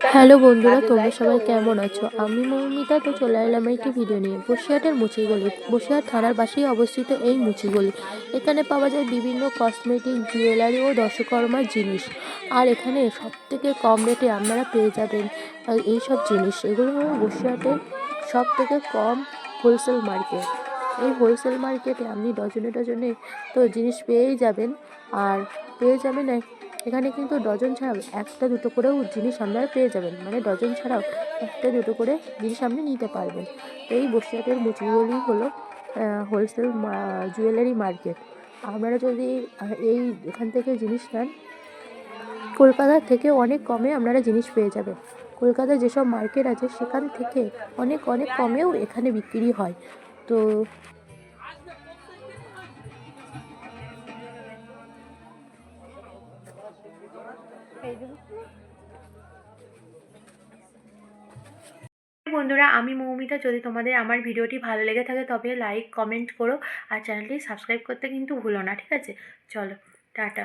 Hello বন্ধুরা, তোমরা সবাই কেমন আছো? আমি মৌমিতা। তো চলে এলাম একটি ভিডিও নিয়ে। বসিরহাটের মুচিগলি, বসিরহাট থানার পাশেই অবস্থিত এই মুচিগলি। এখানে পাওয়া যায় বিভিন্ন কসমেটিক, জুয়েলারি ও দশকর্মার জিনিস। আর এখানে সব থেকে কম রেটে আপনারা পেয়ে যাবেন এইসব জিনিস। এগুলো হলো বসিরহাটের সব থেকে কম হোলসেল মার্কেট। এই হোলসেল মার্কেটে আপনি ডজনে ডজনে তো জিনিস পেয়েই যাবেন। আর পেয়ে যাবেন এখানে কিন্তু ডজন ছাড়াও একটা দুটো করেও জিনিস আপনারা পেয়ে যাবেন, মানে ডজন ছাড়াও একটা দুটো করে জিনিস আপনি নিতে পারবেন। তো এই বসিরহাটের মুচিগলি হলো হোলসেল জুয়েলারি মার্কেট। আপনারা যদি এখান থেকে জিনিস নেন, কলকাতার থেকে অনেক কমে আপনারা জিনিস পেয়ে যাবেন। কলকাতায় যেসব মার্কেট আছে সেখান থেকে অনেক অনেক কমেও এখানে বিক্রি হয়। তো বন্ধুরা, আমি মৌমিতা। যদি তোমাদের আমার ভিডিওটি ভালো লেগে থাকে তবে লাইক কমেন্ট করো, আর চ্যানেলটি সাবস্ক্রাইব করতে কিন্তু ভুলো না, ঠিক আছে? চলো, টাটা।